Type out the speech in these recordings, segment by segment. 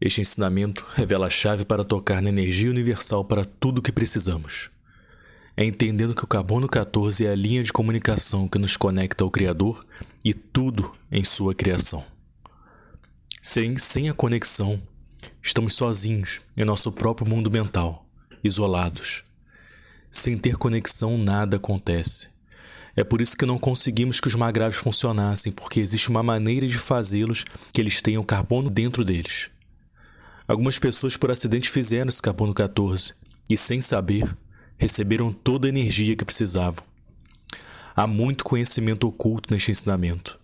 Este ensinamento revela a chave para tocar na energia universal para tudo o que precisamos. É entendendo que o carbono 14 é a linha de comunicação que nos conecta ao Criador e tudo em sua criação. Sem a conexão, estamos sozinhos em nosso próprio mundo mental, isolados. Sem ter conexão, nada acontece. É por isso que não conseguimos que os magravos funcionassem, porque existe uma maneira de fazê-los que eles tenham carbono dentro deles. Algumas pessoas por acidente fizeram esse carbono 14 e, sem saber, receberam toda a energia que precisavam. Há muito conhecimento oculto neste ensinamento.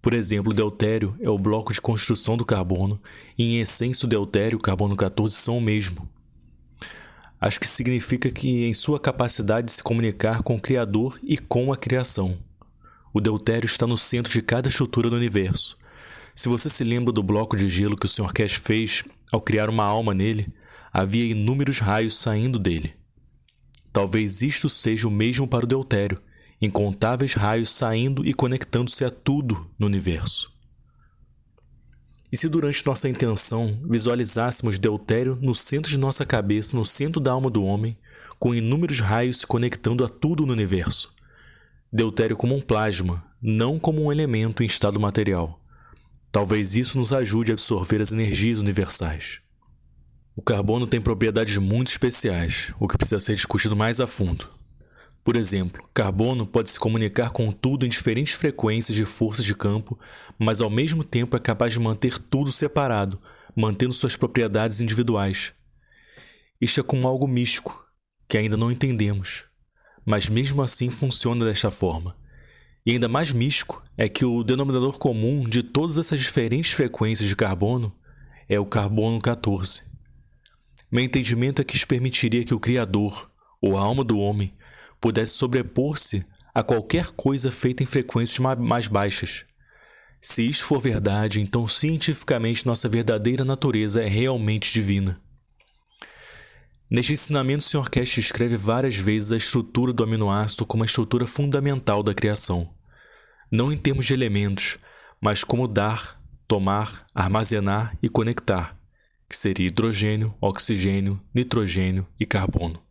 Por exemplo, o deutério é o bloco de construção do carbono e, em essência, o deutério e o carbono 14 são o mesmo. Acho que significa que em sua capacidade de se comunicar com o Criador e com a criação. O deutério está no centro de cada estrutura do universo. Se você se lembra do bloco de gelo que o Sr. Cash fez ao criar uma alma nele, havia inúmeros raios saindo dele. Talvez isto seja o mesmo para o deutério, incontáveis raios saindo e conectando-se a tudo no universo. E se durante nossa intenção visualizássemos deutério no centro de nossa cabeça, no centro da alma do homem, com inúmeros raios se conectando a tudo no universo? Deutério como um plasma, não como um elemento em estado material. Talvez isso nos ajude a absorver as energias universais. O carbono tem propriedades muito especiais, o que precisa ser discutido mais a fundo. Por exemplo, carbono pode se comunicar com tudo em diferentes frequências de força de campo, mas ao mesmo tempo é capaz de manter tudo separado, mantendo suas propriedades individuais. Isto é como algo místico, que ainda não entendemos, mas mesmo assim funciona desta forma. E ainda mais místico é que o denominador comum de todas essas diferentes frequências de carbono é o carbono 14. Meu entendimento é que isso permitiria que o Criador, ou a alma do homem, pudesse sobrepor-se a qualquer coisa feita em frequências mais baixas. Se isto for verdade, então cientificamente nossa verdadeira natureza é realmente divina. Neste ensinamento, o Sr. Cash descreve várias vezes a estrutura do aminoácido como a estrutura fundamental da criação. Não em termos de elementos, mas como dar, tomar, armazenar e conectar, que seria hidrogênio, oxigênio, nitrogênio e carbono.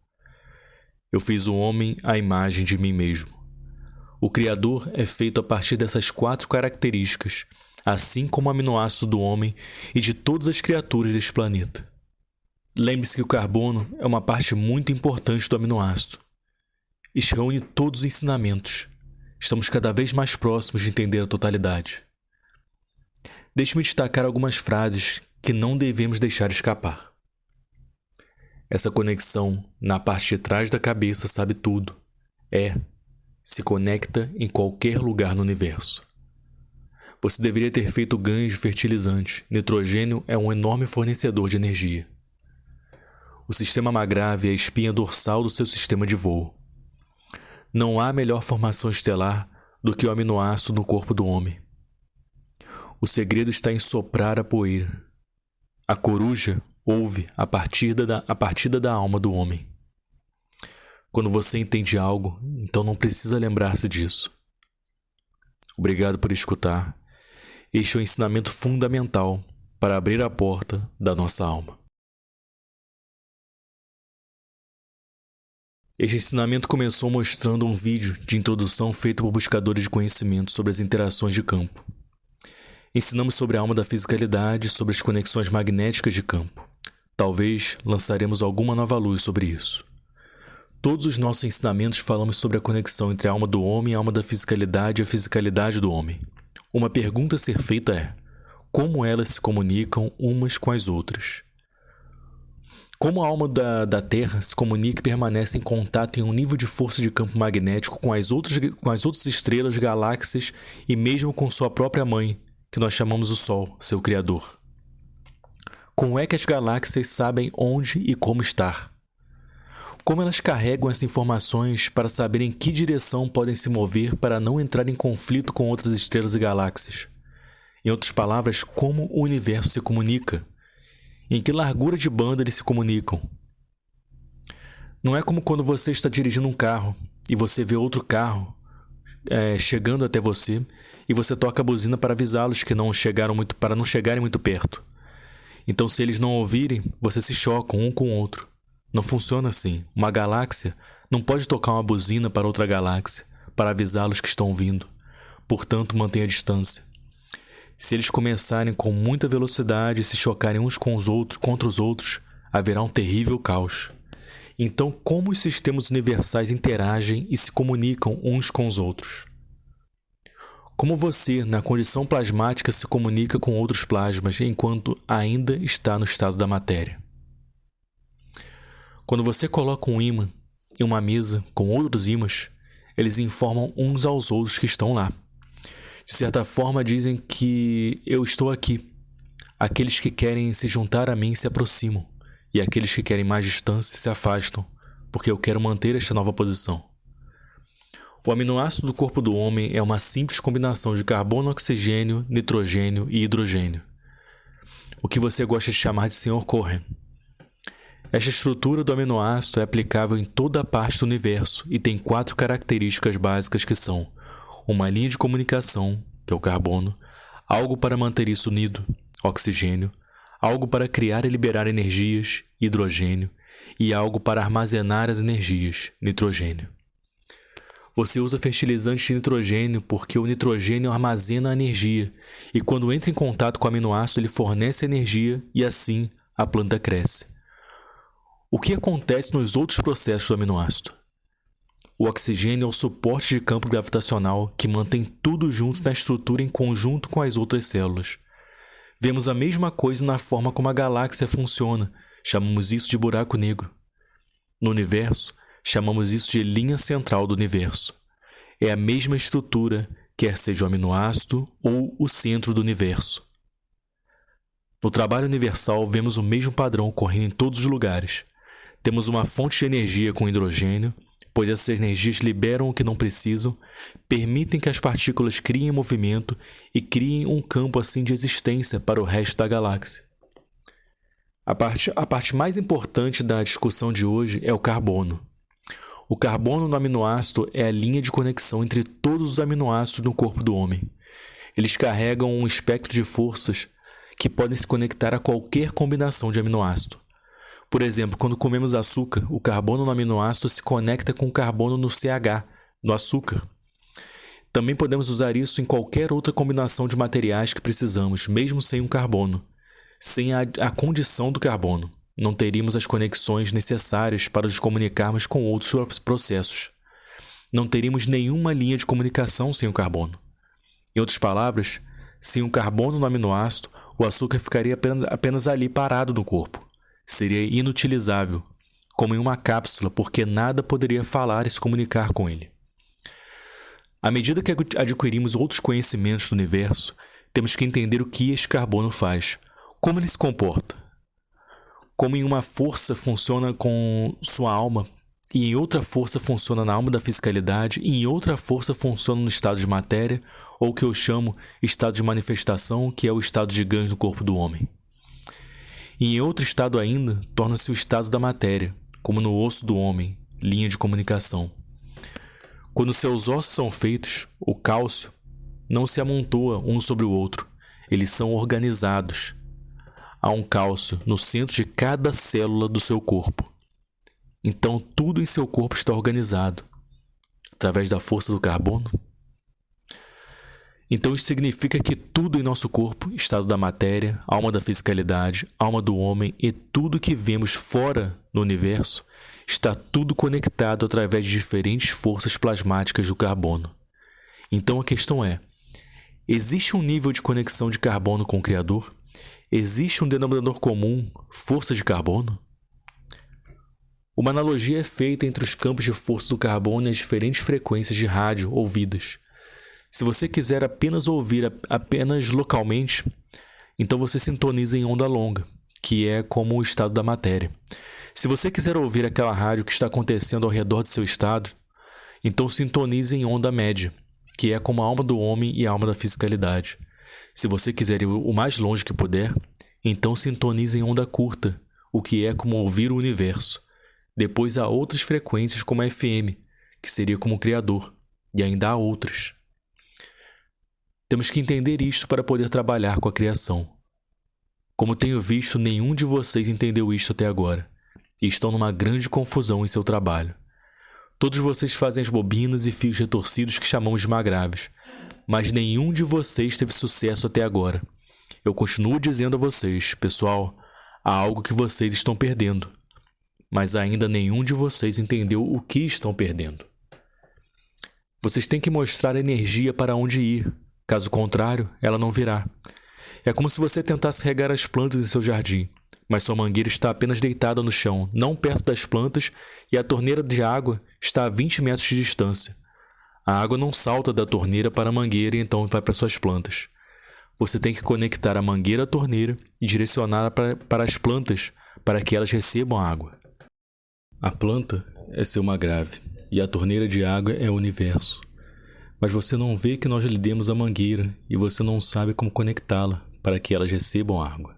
Eu fiz o homem à imagem de mim mesmo. O Criador é feito a partir dessas 4 características, assim como o aminoácido do homem e de todas as criaturas deste planeta. Lembre-se que o carbono é uma parte muito importante do aminoácido. Isto reúne todos os ensinamentos. Estamos cada vez mais próximos de entender a totalidade. Deixe-me destacar algumas frases que não devemos deixar escapar. Essa conexão na parte de trás da cabeça sabe tudo. Se conecta em qualquer lugar no universo. Você deveria ter feito ganhos de fertilizante. Nitrogênio é um enorme fornecedor de energia. O sistema magrave é a espinha dorsal do seu sistema de voo. Não há melhor formação estelar do que o aminoácido no corpo do homem. O segredo está em soprar a poeira. A coruja ouve a partida da alma do homem. Quando você entende algo, então não precisa lembrar-se disso. Obrigado por escutar. Este é um ensinamento fundamental para abrir a porta da nossa alma. Este ensinamento começou mostrando um vídeo de introdução feito por buscadores de conhecimento sobre as interações de campo. Ensinamos sobre a alma da fisicalidade e sobre as conexões magnéticas de campo. Talvez lançaremos alguma nova luz sobre isso. Todos os nossos ensinamentos falamos sobre a conexão entre a alma do homem e a alma da fisicalidade e a fisicalidade do homem. Uma pergunta a ser feita é: como elas se comunicam umas com as outras? Como a alma da Terra se comunica e permanece em contato em um nível de força de campo magnético com as outras estrelas, galáxias e mesmo com sua própria mãe, que nós chamamos o Sol, seu Criador? Como é que as galáxias sabem onde e como estar? Como elas carregam essas informações para saber em que direção podem se mover para não entrar em conflito com outras estrelas e galáxias? Em outras palavras, como o universo se comunica? Em que largura de banda eles se comunicam? Não é como quando você está dirigindo um carro e você vê outro carro chegando até você e você toca a buzina para avisá-los que para não chegarem muito perto. Então, se eles não ouvirem, vocês se chocam um com o outro. Não funciona assim. Uma galáxia não pode tocar uma buzina para outra galáxia para avisá-los que estão vindo. Portanto, mantenha a distância. Se eles começarem com muita velocidade e se chocarem uns com os outros, contra os outros, haverá um terrível caos. Então, como os sistemas universais interagem e se comunicam uns com os outros? Como você, na condição plasmática, se comunica com outros plasmas enquanto ainda está no estado da matéria? Quando você coloca um ímã em uma mesa com outros ímãs, eles informam uns aos outros que estão lá. De certa forma, dizem que eu estou aqui. Aqueles que querem se juntar a mim se aproximam, e aqueles que querem mais distância se afastam, porque eu quero manter esta nova posição. O aminoácido do corpo do homem é uma simples combinação de carbono, oxigênio, nitrogênio e hidrogênio. O que você gosta de chamar de Sr. Cohen. Esta estrutura do aminoácido é aplicável em toda a parte do universo e tem 4 características básicas que são uma linha de comunicação, que é o carbono, algo para manter isso unido, oxigênio, algo para criar e liberar energias, hidrogênio, e algo para armazenar as energias, nitrogênio. Você usa fertilizante de nitrogênio porque o nitrogênio armazena a energia, e quando entra em contato com o aminoácido ele fornece energia e assim a planta cresce. O que acontece nos outros processos do aminoácido? O oxigênio é o suporte de campo gravitacional que mantém tudo junto na estrutura em conjunto com as outras células. Vemos a mesma coisa na forma como a galáxia funciona, chamamos isso de buraco negro. No universo, chamamos isso de linha central do universo. É a mesma estrutura, quer seja o aminoácido ou o centro do universo. No trabalho universal, vemos o mesmo padrão ocorrendo em todos os lugares. Temos uma fonte de energia com hidrogênio, pois essas energias liberam o que não precisam, permitem que as partículas criem movimento e criem um campo assim de existência para o resto da galáxia. A parte mais importante da discussão de hoje é o carbono. O carbono no aminoácido é a linha de conexão entre todos os aminoácidos no corpo do homem. Eles carregam um espectro de forças que podem se conectar a qualquer combinação de aminoácido. Por exemplo, quando comemos açúcar, o carbono no aminoácido se conecta com o carbono no CH, no açúcar. Também podemos usar isso em qualquer outra combinação de materiais que precisamos, mesmo sem um carbono. Sem a condição do carbono, não teríamos as conexões necessárias para nos comunicarmos com outros processos. Não teríamos nenhuma linha de comunicação sem o carbono. Em outras palavras, sem o carbono no aminoácido, o açúcar ficaria apenas ali parado no corpo. Seria inutilizável, como em uma cápsula, porque nada poderia falar e se comunicar com ele. À medida que adquirimos outros conhecimentos do universo, temos que entender o que este carbono faz, como ele se comporta. Como em uma força funciona com sua alma, e em outra força funciona na alma da fisicalidade, e em outra força funciona no estado de matéria, ou o que eu chamo estado de manifestação, que é o estado de ganho do corpo do homem. E em outro estado ainda, torna-se o estado da matéria, como no osso do homem, linha de comunicação. Quando seus ossos são feitos, o cálcio não se amontoa um sobre o outro, eles são organizados. Há um cálcio no centro de cada célula do seu corpo. Então, tudo em seu corpo está organizado, através da força do carbono. Então isso significa que tudo em nosso corpo, estado da matéria, alma da fisicalidade, alma do homem e tudo que vemos fora no universo, está tudo conectado através de diferentes forças plasmáticas do carbono. Então a questão é, existe um nível de conexão de carbono com o Criador? Existe um denominador comum, força de carbono? Uma analogia é feita entre os campos de força do carbono e as diferentes frequências de rádio ouvidas. Se você quiser apenas ouvir apenas localmente, então você sintoniza em onda longa, que é como o estado da matéria. Se você quiser ouvir aquela rádio que está acontecendo ao redor do seu estado, então sintonize em onda média, que é como a alma do homem e a alma da fisicalidade. Se você quiser ir o mais longe que puder, então sintonize em onda curta, o que é como ouvir o universo. Depois há outras frequências como a FM, que seria como o Criador, e ainda há outras. Temos que entender isto para poder trabalhar com a criação. Como tenho visto, nenhum de vocês entendeu isto até agora, e estão numa grande confusão em seu trabalho. Todos vocês fazem as bobinas e fios retorcidos que chamamos de magraves, mas nenhum de vocês teve sucesso até agora. Eu continuo dizendo a vocês, pessoal, há algo que vocês estão perdendo, mas ainda nenhum de vocês entendeu o que estão perdendo. Vocês têm que mostrar a energia para onde ir, caso contrário, ela não virá. É como se você tentasse regar as plantas em seu jardim, mas sua mangueira está apenas deitada no chão, não perto das plantas, e a torneira de água está a 20 metros de distância. A água não salta da torneira para a mangueira e então vai para suas plantas. Você tem que conectar a mangueira à torneira e direcioná-la para as plantas para que elas recebam a água. A planta é seu magrave e a torneira de água é o universo. Mas você não vê que nós lhe demos a mangueira e você não sabe como conectá-la para que elas recebam água.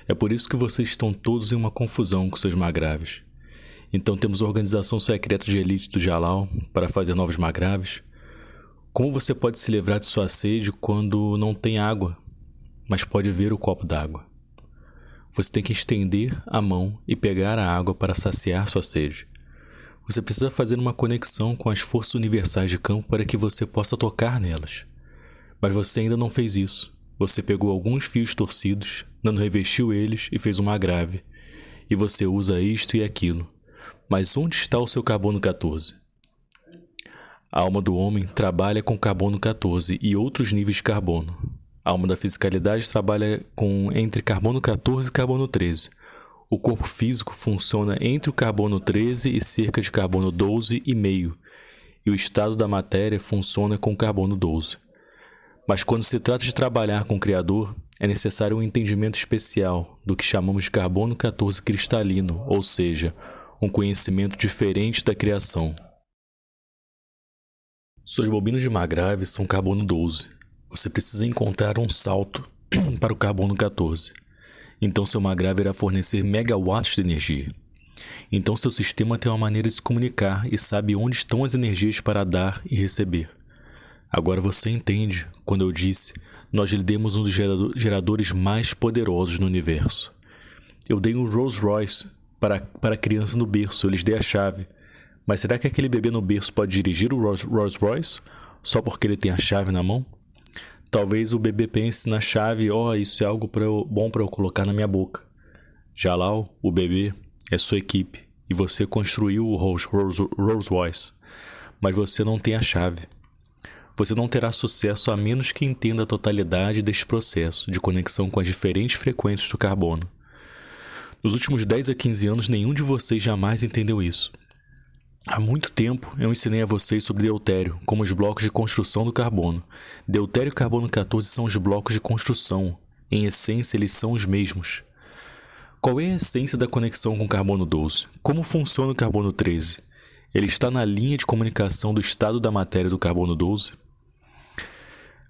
É por isso que vocês estão todos em uma confusão com seus magraves. Então temos a organização secreta de elite do Jalal para fazer novos magraves. Como você pode se livrar de sua sede quando não tem água, mas pode ver o copo d'água? Você tem que estender a mão e pegar a água para saciar sua sede. Você precisa fazer uma conexão com as forças universais de campo para que você possa tocar nelas. Mas você ainda não fez isso. Você pegou alguns fios torcidos, não revestiu eles e fez um magrave. E você usa isto e aquilo. Mas onde está o seu carbono 14? A alma do homem trabalha com carbono 14 e outros níveis de carbono. A alma da fisicalidade trabalha entre carbono 14 e carbono 13. O corpo físico funciona entre o carbono 13 e cerca de carbono 12,5. E o estado da matéria funciona com carbono 12. Mas quando se trata de trabalhar com o Criador, é necessário um entendimento especial do que chamamos de carbono 14 cristalino, ou seja, um conhecimento diferente da criação. Suas bobinas de magrave são carbono 12. Você precisa encontrar um salto para o carbono 14. Então seu magrave irá fornecer megawatts de energia. Então seu sistema tem uma maneira de se comunicar e sabe onde estão as energias para dar e receber. Agora você entende quando eu disse, nós lhe demos um dos geradores mais poderosos no universo. Eu dei um Rolls Royce para a criança no berço, eu lhes dei a chave. Mas será que aquele bebê no berço pode dirigir o Rolls Royce só porque ele tem a chave na mão? Talvez o bebê pense na chave, isso é algo bom para eu colocar na minha boca. Jalal, o bebê, é sua equipe e você construiu o Rolls Royce, mas você não tem a chave. Você não terá sucesso a menos que entenda a totalidade deste processo de conexão com as diferentes frequências do carbono. Nos últimos 10 a 15 anos, nenhum de vocês jamais entendeu isso. Há muito tempo, eu ensinei a vocês sobre deutério, como os blocos de construção do carbono. Deutério e carbono 14 são os blocos de construção. Em essência, eles são os mesmos. Qual é a essência da conexão com carbono 12? Como funciona o carbono 13? Ele está na linha de comunicação do estado da matéria do carbono 12?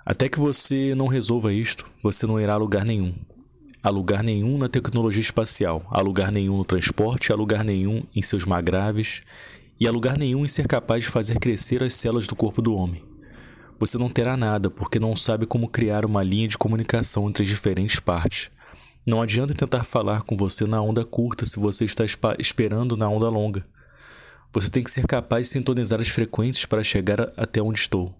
Até que você não resolva isto, você não irá a lugar nenhum. Há lugar nenhum na tecnologia espacial, há lugar nenhum no transporte, há lugar nenhum em seus magraves e há lugar nenhum em ser capaz de fazer crescer as células do corpo do homem. Você não terá nada porque não sabe como criar uma linha de comunicação entre as diferentes partes. Não adianta tentar falar com você na onda curta se você está esperando na onda longa. Você tem que ser capaz de sintonizar as frequências para chegar até onde estou.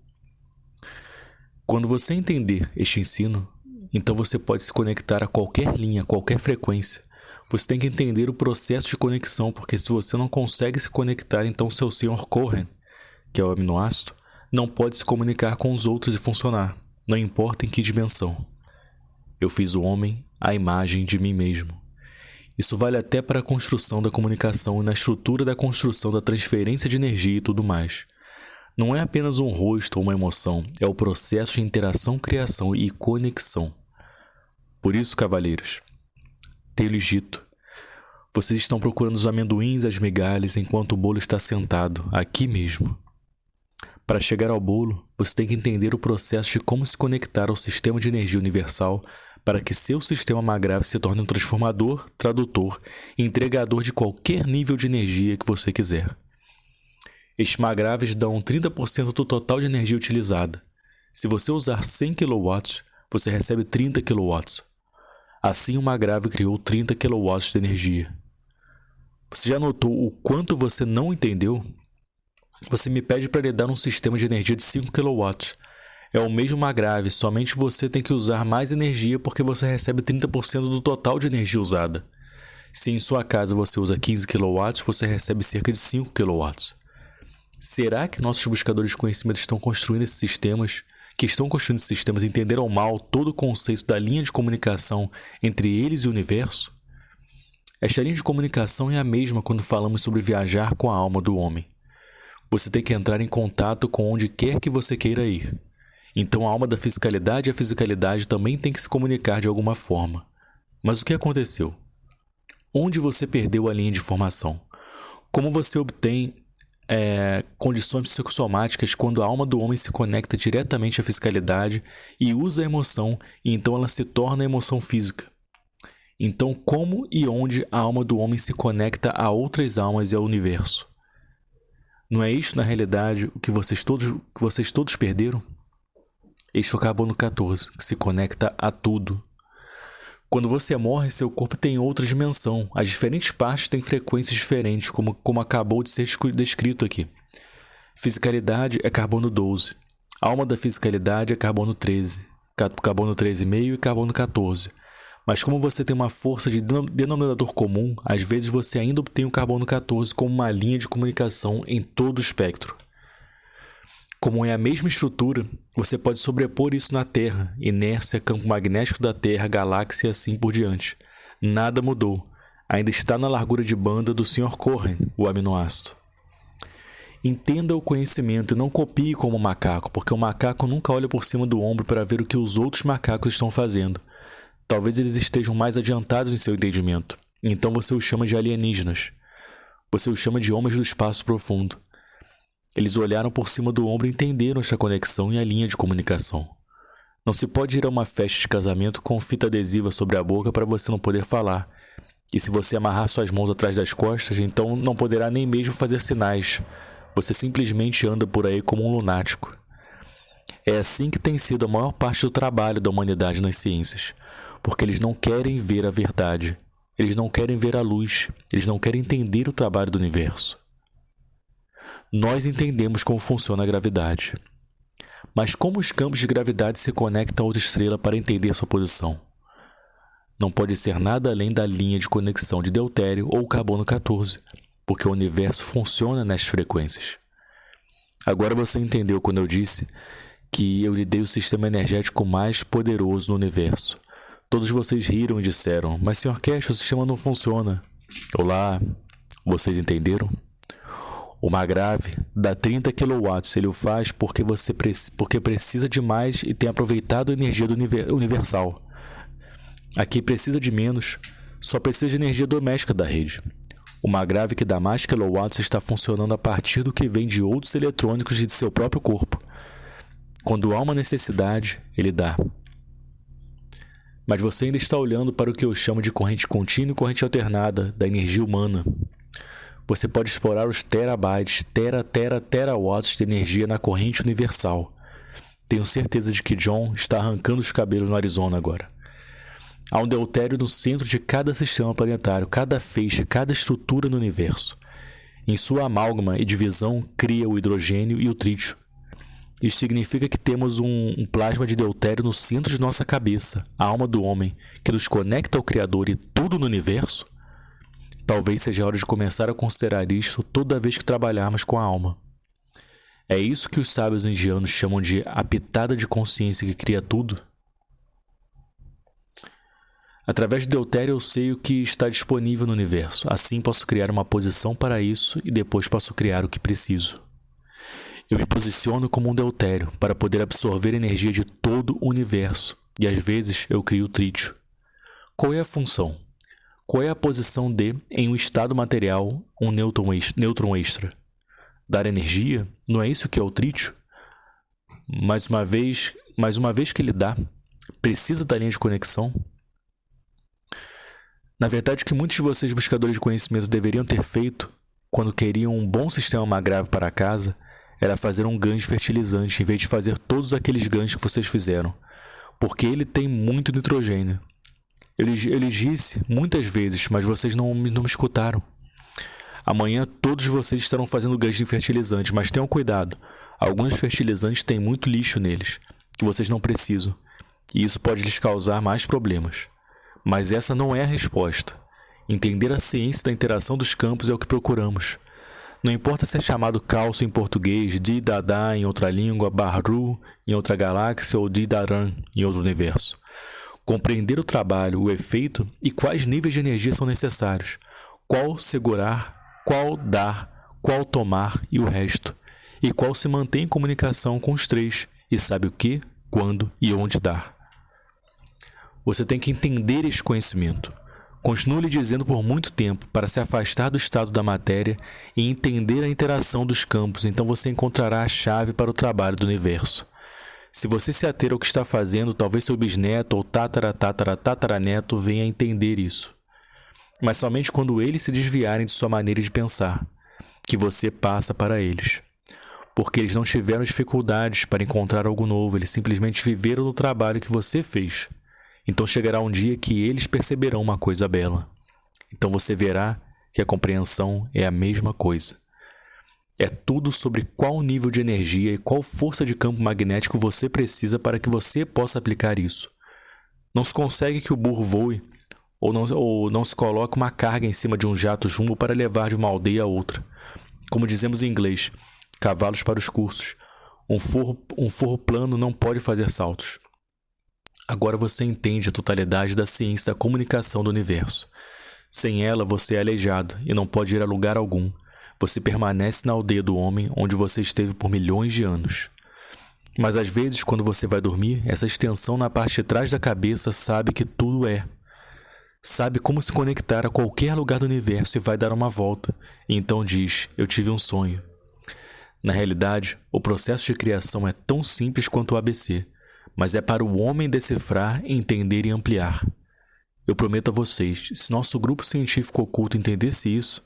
Quando você entender este ensino, então você pode se conectar a qualquer linha, a qualquer frequência. Você tem que entender o processo de conexão, porque se você não consegue se conectar, então seu senhor Cohen, que é o aminoácido, não pode se comunicar com os outros e funcionar, não importa em que dimensão. Eu fiz o homem à imagem de mim mesmo. Isso vale até para a construção da comunicação e na estrutura da construção da transferência de energia e tudo mais. Não é apenas um rosto ou uma emoção, é o processo de interação, criação e conexão. Por isso, cavalheiros, tenho-lhes dito, vocês estão procurando os amendoins e as migalhas enquanto o bolo está sentado, aqui mesmo. Para chegar ao bolo, você tem que entender o processo de como se conectar ao sistema de energia universal para que seu sistema magrave se torne um transformador, tradutor e entregador de qualquer nível de energia que você quiser. Estes magraves dão 30% do total de energia utilizada. Se você usar 100 kW, você recebe 30 kW. Assim, uma grave criou 30 kW de energia. Você já notou o quanto você não entendeu? Você me pede para lhe dar um sistema de energia de 5 kW. É o mesmo uma grave, somente você tem que usar mais energia porque você recebe 30% do total de energia usada. Se em sua casa você usa 15 kW, você recebe cerca de 5 kW. Será que nossos buscadores de conhecimento estão construindo esses sistemas? Entenderam mal todo o conceito da linha de comunicação entre eles e o universo? Esta linha de comunicação é a mesma quando falamos sobre viajar com a alma do homem. Você tem que entrar em contato com onde quer que você queira ir. Então a alma da fisicalidade e a fisicalidade também tem que se comunicar de alguma forma. Mas o que aconteceu? Onde você perdeu a linha de informação? Como você obtém condições psicossomáticas quando a alma do homem se conecta diretamente à fisicalidade e usa a emoção, e então ela se torna a emoção física? Então, como e onde a alma do homem se conecta a outras almas e ao universo? Não é isto, na realidade, o que vocês todos perderam? Este é o carbono 14, que se conecta a tudo. Quando você morre, seu corpo tem outra dimensão. As diferentes partes têm frequências diferentes, como acabou de ser descrito aqui. Fisicalidade é carbono 12. Alma da fisicalidade é carbono 13. Carbono 13,5 e carbono 14. Mas como você tem uma força de denominador comum, às vezes você ainda obtém o carbono 14 como uma linha de comunicação em todo o espectro. Como é a mesma estrutura, você pode sobrepor isso na Terra, inércia, campo magnético da Terra, galáxia e assim por diante. Nada mudou. Ainda está na largura de banda do Sr. Cohen, o aminoácido. Entenda o conhecimento e não copie como macaco, porque o macaco nunca olha por cima do ombro para ver o que os outros macacos estão fazendo. Talvez eles estejam mais adiantados em seu entendimento. Então você os chama de alienígenas. Você os chama de homens do espaço profundo. Eles olharam por cima do ombro e entenderam esta conexão e a linha de comunicação. Não se pode ir a uma festa de casamento com fita adesiva sobre a boca para você não poder falar. E se você amarrar suas mãos atrás das costas, então não poderá nem mesmo fazer sinais. Você simplesmente anda por aí como um lunático. É assim que tem sido a maior parte do trabalho da humanidade nas ciências. Porque eles não querem ver a verdade. Eles não querem ver a luz. Eles não querem entender o trabalho do universo. Nós entendemos como funciona a gravidade. Mas como os campos de gravidade se conectam a outra estrela para entender sua posição? Não pode ser nada além da linha de conexão de deutério ou carbono 14, porque o universo funciona nestas frequências. Agora você entendeu quando eu disse que eu lhe dei o sistema energético mais poderoso no universo. Todos vocês riram e disseram, mas Sr. Cash, o sistema não funciona. Olá, vocês entenderam? Uma grave dá 30 kW, ele o faz porque precisa de mais e tem aproveitado a energia do universal. Aqui precisa de menos, só precisa de energia doméstica da rede. Uma grave que dá mais kilowatts está funcionando a partir do que vem de outros eletrônicos de seu próprio corpo. Quando há uma necessidade, ele dá. Mas você ainda está olhando para o que eu chamo de corrente contínua e corrente alternada da energia humana. Você pode explorar os terabytes, terawatts de energia na corrente universal. Tenho certeza de que John está arrancando os cabelos no Arizona agora. Há um deutério no centro de cada sistema planetário, cada feixe, cada estrutura no universo. Em sua amálgama e divisão, cria o hidrogênio e o trítio. Isso significa que temos um plasma de deutério no centro de nossa cabeça, a alma do homem, que nos conecta ao Criador e tudo no universo. Talvez seja a hora de começar a considerar isto toda vez que trabalharmos com a alma. É isso que os sábios indianos chamam de a pitada de consciência que cria tudo. Através do deutério eu sei o que está disponível no universo. Assim posso criar uma posição para isso e depois posso criar o que preciso. Eu me posiciono como um deutério para poder absorver a energia de todo o universo. E às vezes eu crio o trítio. Qual é a função? Qual é a posição de, em um estado material, um nêutron extra? Dar energia? Não é isso que é o trítio? Mais uma vez que ele dá, precisa da linha de conexão? Na verdade, o que muitos de vocês buscadores de conhecimento deveriam ter feito quando queriam um bom sistema magrável para casa era fazer um gancho fertilizante em vez de fazer todos aqueles ganchos que vocês fizeram, porque ele tem muito nitrogênio. Eu lhes disse muitas vezes, mas vocês não me escutaram. Amanhã todos vocês estarão fazendo gancho de fertilizantes, mas tenham cuidado. Alguns fertilizantes têm muito lixo neles, que vocês não precisam, e isso pode lhes causar mais problemas. Mas essa não é a resposta. Entender a ciência da interação dos campos é o que procuramos. Não importa se é chamado cálcio em português, Didadá em outra língua, Barru em outra galáxia ou Didaran em outro universo. Compreender o trabalho, o efeito e quais níveis de energia são necessários. Qual segurar, qual dar, qual tomar e o resto. E qual se mantém em comunicação com os três e sabe o que, quando e onde dar. Você tem que entender este conhecimento. Continue lhe dizendo por muito tempo para se afastar do estado da matéria e entender a interação dos campos, então você encontrará a chave para o trabalho do universo. Se você se ater ao que está fazendo, talvez seu bisneto ou tataraneto venha a entender isso. Mas somente quando eles se desviarem de sua maneira de pensar, que você passa para eles. Porque eles não tiveram dificuldades para encontrar algo novo, eles simplesmente viveram no trabalho que você fez. Então chegará um dia que eles perceberão uma coisa bela. Então você verá que a compreensão é a mesma coisa. É tudo sobre qual nível de energia e qual força de campo magnético você precisa para que você possa aplicar isso. Não se consegue que o burro voe ou não se coloque uma carga em cima de um jato jumbo para levar de uma aldeia a outra. Como dizemos em inglês, cavalos para os cursos. Um forro plano não pode fazer saltos. Agora você entende a totalidade da ciência da comunicação do universo. Sem ela, você é aleijado e não pode ir a lugar algum. Você permanece na aldeia do homem onde você esteve por milhões de anos. Mas às vezes, quando você vai dormir, essa extensão na parte de trás da cabeça sabe que tudo é. Sabe como se conectar a qualquer lugar do universo e vai dar uma volta. E então diz, eu tive um sonho. Na realidade, o processo de criação é tão simples quanto o ABC. Mas é para o homem decifrar, entender e ampliar. Eu prometo a vocês, se nosso grupo científico oculto entendesse isso,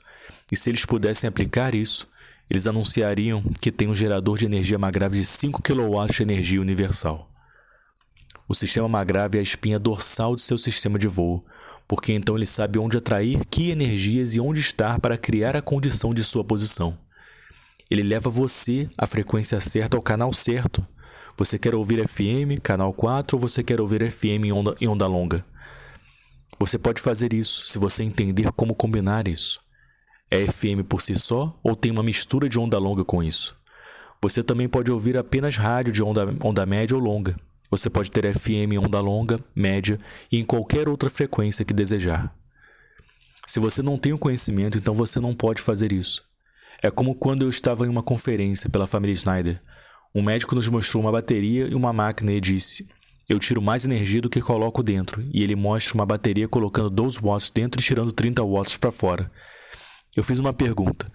e se eles pudessem aplicar isso, eles anunciariam que tem um gerador de energia Magrav de 5 kW de energia universal. O sistema Magrav é a espinha dorsal de seu sistema de voo, porque então ele sabe onde atrair que energias e onde estar para criar a condição de sua posição. Ele leva você à frequência certa ao canal certo. Você quer ouvir FM, canal 4, ou você quer ouvir FM em onda longa? Você pode fazer isso se você entender como combinar isso. É FM por si só ou tem uma mistura de onda longa com isso? Você também pode ouvir apenas rádio de onda média ou longa. Você pode ter FM em onda longa, média e em qualquer outra frequência que desejar. Se você não tem o conhecimento, então você não pode fazer isso. É como quando eu estava em uma conferência pela família Schneider. Um médico nos mostrou uma bateria e uma máquina e disse: eu tiro mais energia do que coloco dentro. E ele mostra uma bateria colocando 12 watts dentro e tirando 30 watts para fora. Eu fiz uma pergunta.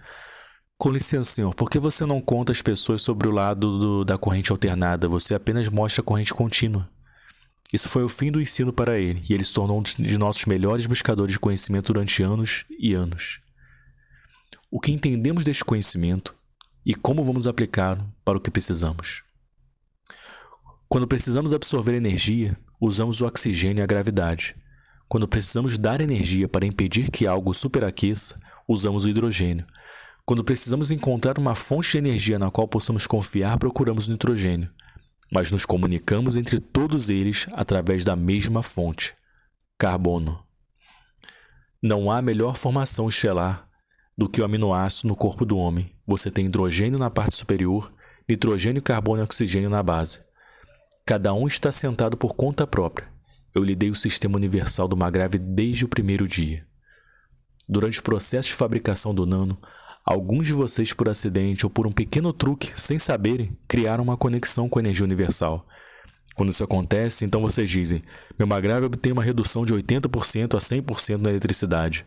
Com licença, senhor, por que você não conta as pessoas sobre o lado da corrente alternada? Você apenas mostra a corrente contínua. Isso foi o fim do ensino para ele, e ele se tornou um de nossos melhores buscadores de conhecimento durante anos e anos. O que entendemos deste conhecimento e como vamos aplicá-lo para o que precisamos. Quando precisamos absorver energia, usamos o oxigênio e a gravidade. Quando precisamos dar energia para impedir que algo superaqueça, usamos o hidrogênio. Quando precisamos encontrar uma fonte de energia na qual possamos confiar, procuramos o nitrogênio. Mas nos comunicamos entre todos eles através da mesma fonte, carbono. Não há melhor formação estelar do que o aminoácido no corpo do homem. Você tem hidrogênio na parte superior, nitrogênio, carbono e oxigênio na base. Cada um está sentado por conta própria. Eu lhe dei o sistema universal do Magrav desde o primeiro dia. Durante o processo de fabricação do nano, alguns de vocês, por acidente ou por um pequeno truque, sem saberem, criaram uma conexão com a energia universal. Quando isso acontece, então vocês dizem: meu Magrav obtém uma redução de 80% a 100% na eletricidade.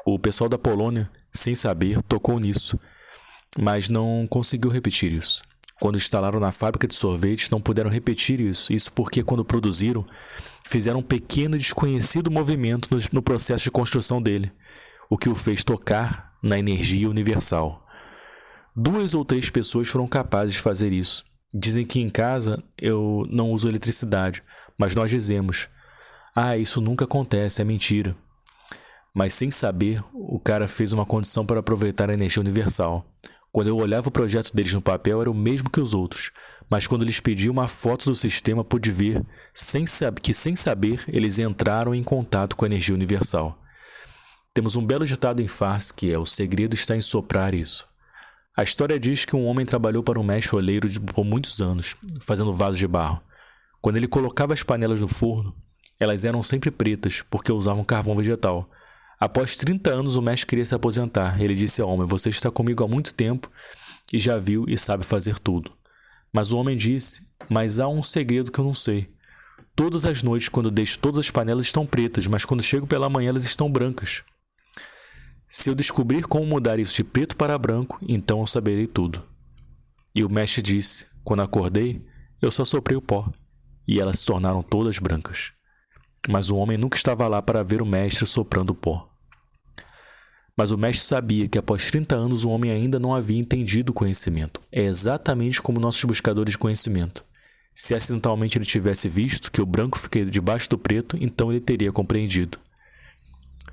O pessoal da Polônia, sem saber, tocou nisso, mas não conseguiu repetir isso. Quando instalaram na fábrica de sorvetes, não puderam repetir isso. Isso porque, quando produziram, fizeram um pequeno e desconhecido movimento no processo de construção dele, o que o fez tocar na energia universal. 2 ou 3 pessoas foram capazes de fazer isso. Dizem que em casa eu não uso eletricidade, mas nós dizemos: Ah, isso nunca acontece, é mentira. Mas sem saber, o cara fez uma condição para aproveitar a energia universal. Quando eu olhava o projeto deles no papel, era o mesmo que os outros. Mas quando eles pediam uma foto do sistema, pude ver que sem saber, eles entraram em contato com a energia universal. Temos um belo ditado em farsi que é: o segredo está em soprar isso. A história diz que um homem trabalhou para um mestre oleiro por muitos anos, fazendo vasos de barro. Quando ele colocava as panelas no forno, elas eram sempre pretas, porque usavam carvão vegetal. Após 30 anos, o mestre queria se aposentar. Ele disse ao homem: você está comigo há muito tempo e já viu e sabe fazer tudo. Mas o homem disse: mas há um segredo que eu não sei. Todas as noites, quando deixo, todas as panelas estão pretas, mas quando chego pela manhã, elas estão brancas. Se eu descobrir como mudar isso de preto para branco, então eu saberei tudo. E o mestre disse: quando acordei, eu só soprei o pó, e elas se tornaram todas brancas. Mas o homem nunca estava lá para ver o mestre soprando o pó. Mas o mestre sabia que após 30 anos o homem ainda não havia entendido o conhecimento. É exatamente como nossos buscadores de conhecimento. Se acidentalmente ele tivesse visto que o branco fica debaixo do preto, então ele teria compreendido.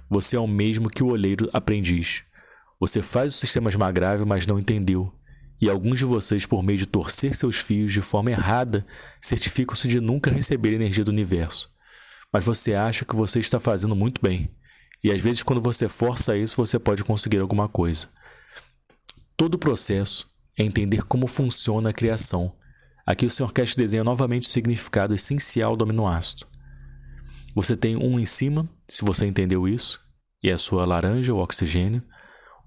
Você é o mesmo que o olheiro aprendiz. Você faz o sistema esmagrável, mas não entendeu. E alguns de vocês, por meio de torcer seus fios de forma errada, certificam-se de nunca receber energia do universo. Mas você acha que você está fazendo muito bem. E às vezes, quando você força isso, você pode conseguir alguma coisa. Todo o processo é entender como funciona a criação. Aqui o Sr. Cash desenha novamente o significado essencial do aminoácido. Você tem um em cima, se você entendeu isso, e é a sua laranja, o oxigênio.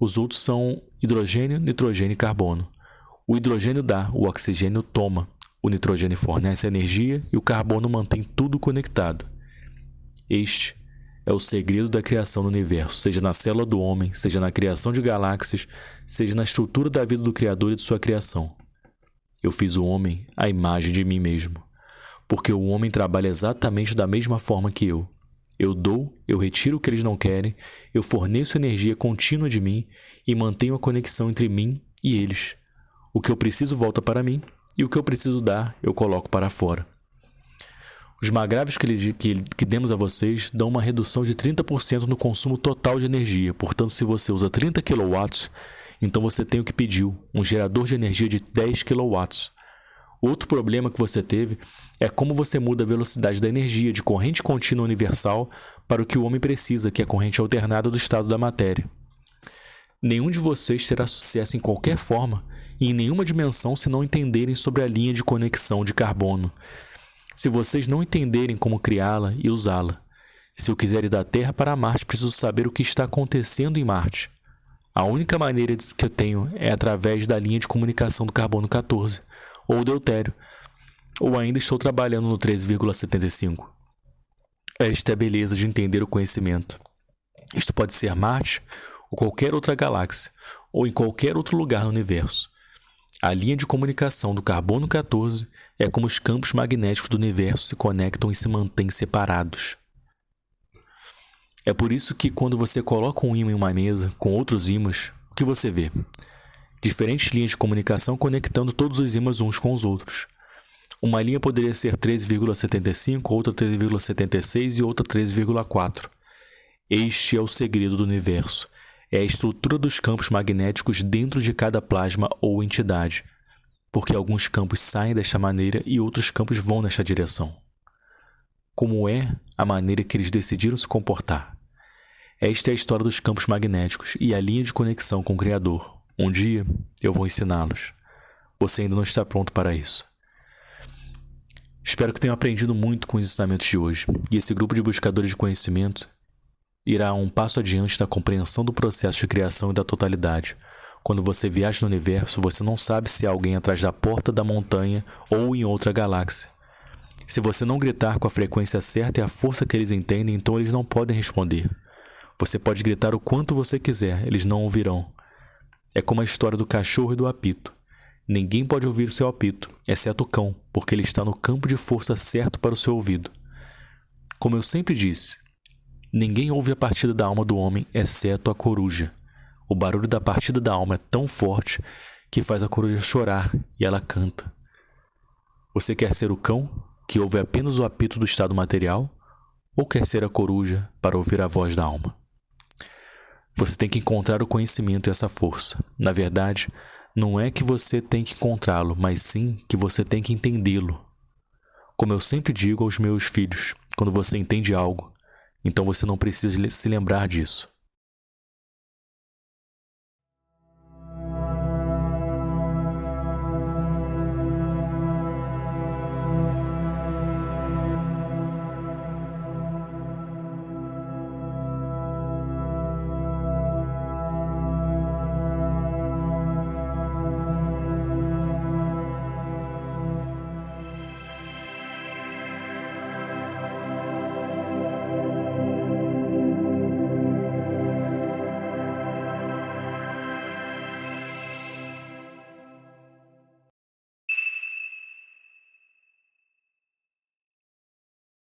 Os outros são hidrogênio, nitrogênio e carbono. O hidrogênio dá, o oxigênio toma. O nitrogênio fornece energia e o carbono mantém tudo conectado. Este é o segredo da criação do universo, seja na célula do homem, seja na criação de galáxias, seja na estrutura da vida do Criador e de sua criação. Eu fiz o homem à imagem de mim mesmo, porque o homem trabalha exatamente da mesma forma que eu. Eu dou, eu retiro o que eles não querem, eu forneço energia contínua de mim e mantenho a conexão entre mim e eles. O que eu preciso volta para mim e o que eu preciso dar eu coloco para fora. Os magrávios que demos a vocês dão uma redução de 30% no consumo total de energia. Portanto, se você usa 30 kW, então você tem o que pediu, um gerador de energia de 10 kW. Outro problema que você teve é como você muda a velocidade da energia de corrente contínua universal para o que o homem precisa, que é a corrente alternada do estado da matéria. Nenhum de vocês terá sucesso em qualquer forma e em nenhuma dimensão se não entenderem sobre a linha de conexão de carbono. Se vocês não entenderem como criá-la e usá-la. Se eu quiser ir da Terra para Marte, preciso saber o que está acontecendo em Marte. A única maneira que eu tenho é através da linha de comunicação do carbono 14, ou deutério, ou ainda estou trabalhando no 13,75. Esta é a beleza de entender o conhecimento. Isto pode ser Marte ou qualquer outra galáxia, ou em qualquer outro lugar no universo. A linha de comunicação do carbono 14 é como os campos magnéticos do universo se conectam e se mantêm separados. É por isso que quando você coloca um ímã em uma mesa com outros ímãs, o que você vê? Diferentes linhas de comunicação conectando todos os ímãs uns com os outros. Uma linha poderia ser 13,75, outra 13,76 e outra 13,4. Este é o segredo do universo. É a estrutura dos campos magnéticos dentro de cada plasma ou entidade, porque alguns campos saem desta maneira e outros campos vão nesta direção. Como é a maneira que eles decidiram se comportar? Esta é a história dos campos magnéticos e a linha de conexão com o Criador. Um dia eu vou ensiná-los. Você ainda não está pronto para isso. Espero que tenham aprendido muito com os ensinamentos de hoje, e esse grupo de buscadores de conhecimento irá um passo adiante na compreensão do processo de criação e da totalidade. Quando você viaja no universo, você não sabe se há alguém atrás da porta da montanha ou em outra galáxia. Se você não gritar com a frequência certa e a força que eles entendem, então eles não podem responder. Você pode gritar o quanto você quiser, eles não ouvirão. É como a história do cachorro e do apito. Ninguém pode ouvir o seu apito, exceto o cão, porque ele está no campo de força certo para o seu ouvido. Como eu sempre disse, ninguém ouve a partida da alma do homem, exceto a coruja. O barulho da partida da alma é tão forte que faz a coruja chorar e ela canta. Você quer ser o cão, que ouve apenas o apito do estado material? ou quer ser a coruja para ouvir a voz da alma? Você tem que encontrar o conhecimento e essa força. Na verdade, não é que você tem que encontrá-lo, mas sim que você tem que entendê-lo. Como eu sempre digo aos meus filhos, quando você entende algo, então você não precisa se lembrar disso.